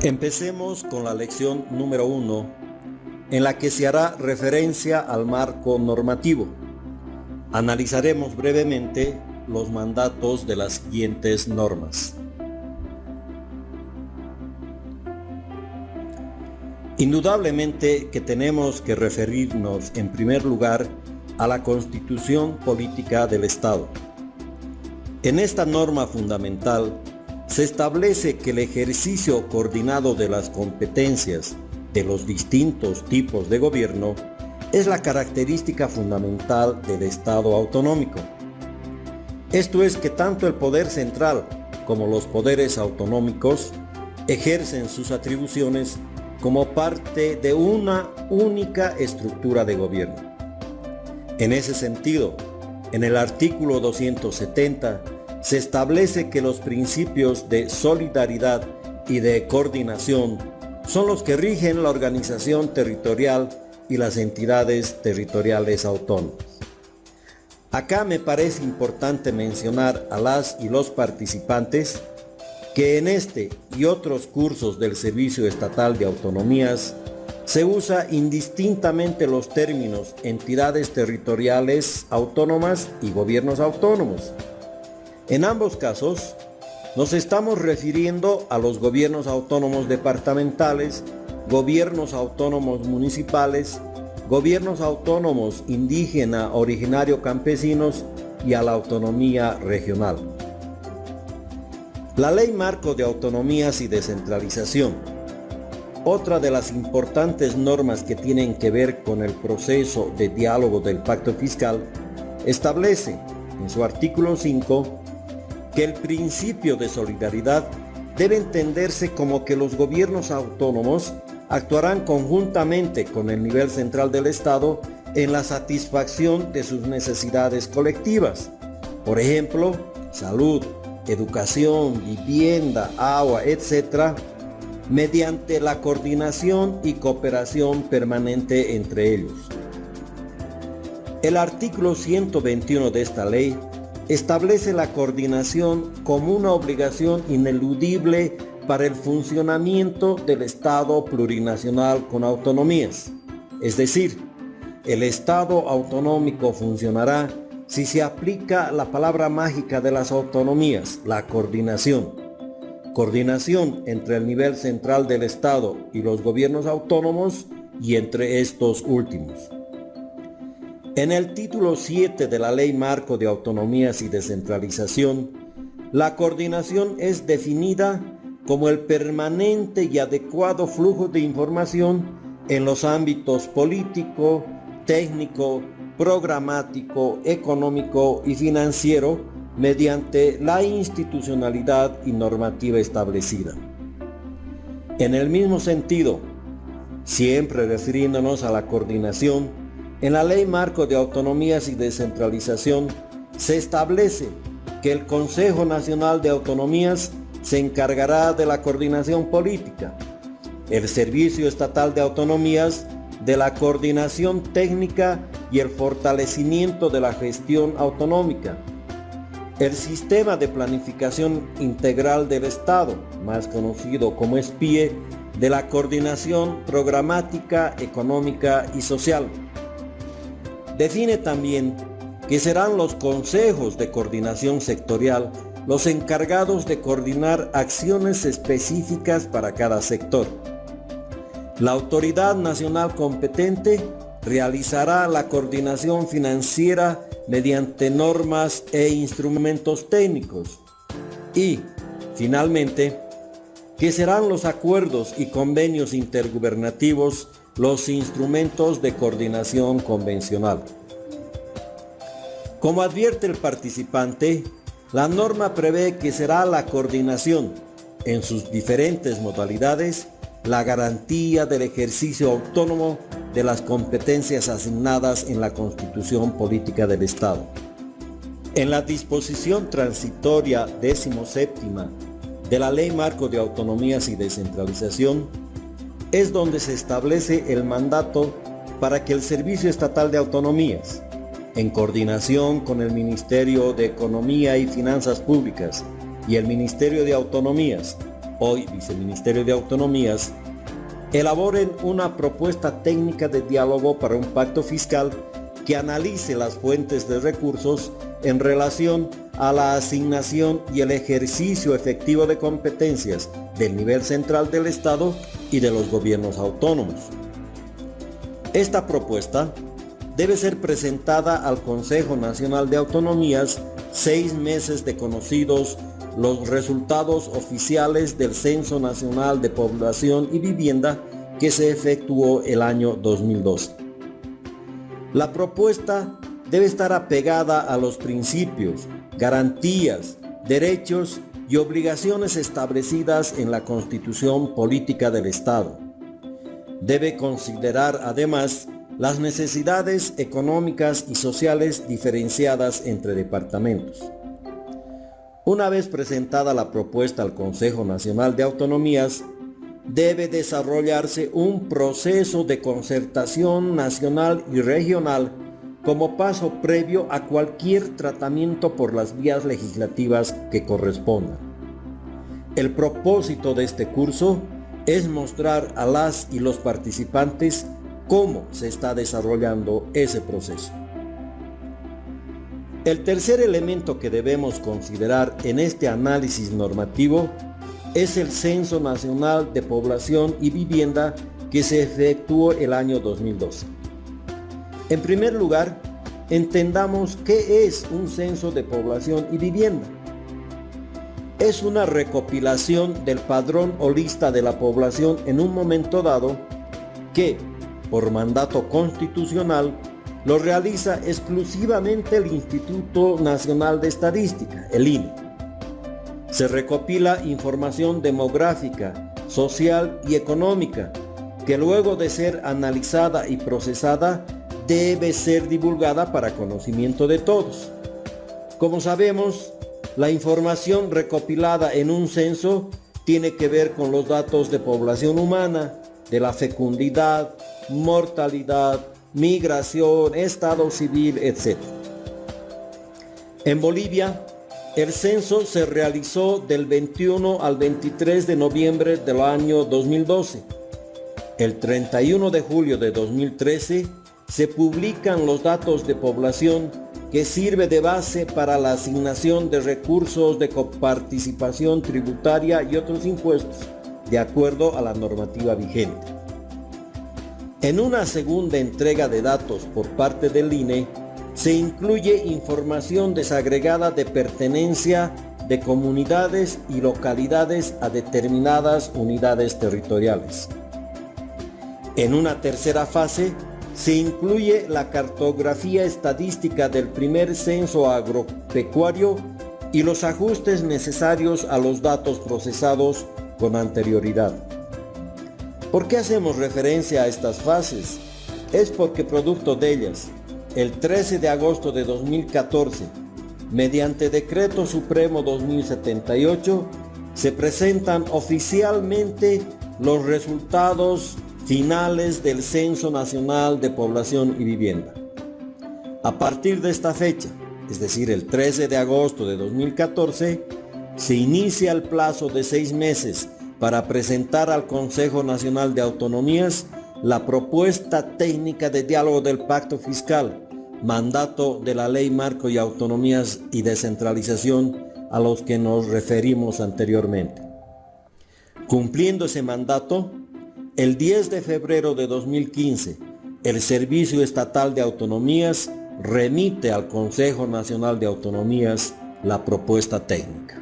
Empecemos con la lección número 1, en la que se hará referencia al marco normativo. Analizaremos brevemente los mandatos de las siguientes normas. Indudablemente que tenemos que referirnos en primer lugar a la Constitución Política del Estado. En esta norma fundamental se establece que el ejercicio coordinado de las competencias de los distintos tipos de gobierno es la característica fundamental del Estado autonómico. Esto es que tanto el poder central como los poderes autonómicos ejercen sus atribuciones como parte de una única estructura de gobierno. En ese sentido, en el artículo 270 se establece que los principios de solidaridad y de coordinación son los que rigen la organización territorial y las entidades territoriales autónomas. Acá me parece importante mencionar a las y los participantes que en este y otros cursos del Servicio Estatal de Autonomías se usa indistintamente los términos entidades territoriales autónomas y gobiernos autónomos. En ambos casos, nos estamos refiriendo a los gobiernos autónomos departamentales, gobiernos autónomos municipales, gobiernos autónomos indígena, originario campesinos y a la autonomía regional. La Ley Marco de Autonomías y Descentralización, otra de las importantes normas que tienen que ver con el proceso de diálogo del Pacto Fiscal, establece en su artículo 5 que el principio de solidaridad debe entenderse como que los gobiernos autónomos actuarán conjuntamente con el nivel central del Estado en la satisfacción de sus necesidades colectivas, por ejemplo, salud, educación, vivienda, agua, etc., mediante la coordinación y cooperación permanente entre ellos. El artículo 121 de esta ley establece la coordinación como una obligación ineludible para el funcionamiento del Estado plurinacional con autonomías. Es decir, el Estado autonómico funcionará si se aplica la palabra mágica de las autonomías, la coordinación. Coordinación entre el nivel central del Estado y los gobiernos autónomos y entre estos últimos. En el título 7 de la Ley Marco de Autonomías y Descentralización, la coordinación es definida como el permanente y adecuado flujo de información en los ámbitos político, técnico, programático, económico y financiero mediante la institucionalidad y normativa establecida. En el mismo sentido, siempre refiriéndonos a la coordinación, en la Ley Marco de Autonomías y Descentralización se establece que el Consejo Nacional de Autonomías se encargará de la coordinación política, el Servicio Estatal de Autonomías de la coordinación técnica y el fortalecimiento de la gestión autonómica, el Sistema de Planificación Integral del Estado, más conocido como SPIE, de la coordinación programática, económica y social. Define también que serán los consejos de coordinación sectorial los encargados de coordinar acciones específicas para cada sector. La autoridad nacional competente realizará la coordinación financiera mediante normas e instrumentos técnicos. Y, finalmente, que serán los acuerdos y convenios intergubernativos los instrumentos de coordinación convencional. Como advierte el participante, la norma prevé que será la coordinación, en sus diferentes modalidades, la garantía del ejercicio autónomo de las competencias asignadas en la Constitución Política del Estado. En la disposición transitoria 17ª de la Ley Marco de Autonomías y Descentralización, es donde se establece el mandato para que el Servicio Estatal de Autonomías, en coordinación con el Ministerio de Economía y Finanzas Públicas y el Ministerio de Autonomías, hoy Viceministerio de Autonomías, elaboren una propuesta técnica de diálogo para un pacto fiscal que analice las fuentes de recursos en relación a la asignación y el ejercicio efectivo de competencias del nivel central del Estado y de los gobiernos autónomos. Esta propuesta debe ser presentada al Consejo Nacional de Autonomías 6 meses de conocidos los resultados oficiales del Censo Nacional de Población y Vivienda que se efectuó el año 2012. La propuesta debe estar apegada a los principios, garantías, derechos y obligaciones establecidas en la Constitución Política del Estado. Debe considerar además las necesidades económicas y sociales diferenciadas entre departamentos. Una vez presentada la propuesta al Consejo Nacional de Autonomías, debe desarrollarse un proceso de concertación nacional y regional como paso previo a cualquier tratamiento por las vías legislativas que correspondan. El propósito de este curso es mostrar a las y los participantes cómo se está desarrollando ese proceso. El tercer elemento que debemos considerar en este análisis normativo es el Censo Nacional de Población y Vivienda que se efectuó el año 2012. En primer lugar, entendamos qué es un censo de población y vivienda. Es una recopilación del padrón o lista de la población en un momento dado que, por mandato constitucional, lo realiza exclusivamente el Instituto Nacional de Estadística, el INE. Se recopila información demográfica, social y económica, que luego de ser analizada y procesada, debe ser divulgada para conocimiento de todos. Como sabemos, la información recopilada en un censo tiene que ver con los datos de población humana, de la fecundidad, mortalidad, migración, estado civil, etc. En Bolivia, el censo se realizó del 21 al 23 de noviembre del año 2012. El 31 de julio de 2013 se publican los datos de población que sirve de base para la asignación de recursos de coparticipación tributaria y otros impuestos, de acuerdo a la normativa vigente. En una segunda entrega de datos por parte del INE, se incluye información desagregada de pertenencia de comunidades y localidades a determinadas unidades territoriales. En una tercera fase, se incluye la cartografía estadística del primer censo agropecuario y los ajustes necesarios a los datos procesados con anterioridad. ¿Por qué hacemos referencia a estas fases? Es porque producto de ellas, el 13 de agosto de 2014, mediante Decreto Supremo 2078, se presentan oficialmente los resultados finales del Censo Nacional de Población y Vivienda. A partir de esta fecha, es decir, el 13 de agosto de 2014, se inicia el plazo de 6 meses para presentar al Consejo Nacional de Autonomías la propuesta técnica de diálogo del Pacto Fiscal, mandato de la Ley Marco y Autonomías y Descentralización a los que nos referimos anteriormente. Cumpliendo ese mandato, el 10 de febrero de 2015, el Servicio Estatal de Autonomías remite al Consejo Nacional de Autonomías la propuesta técnica.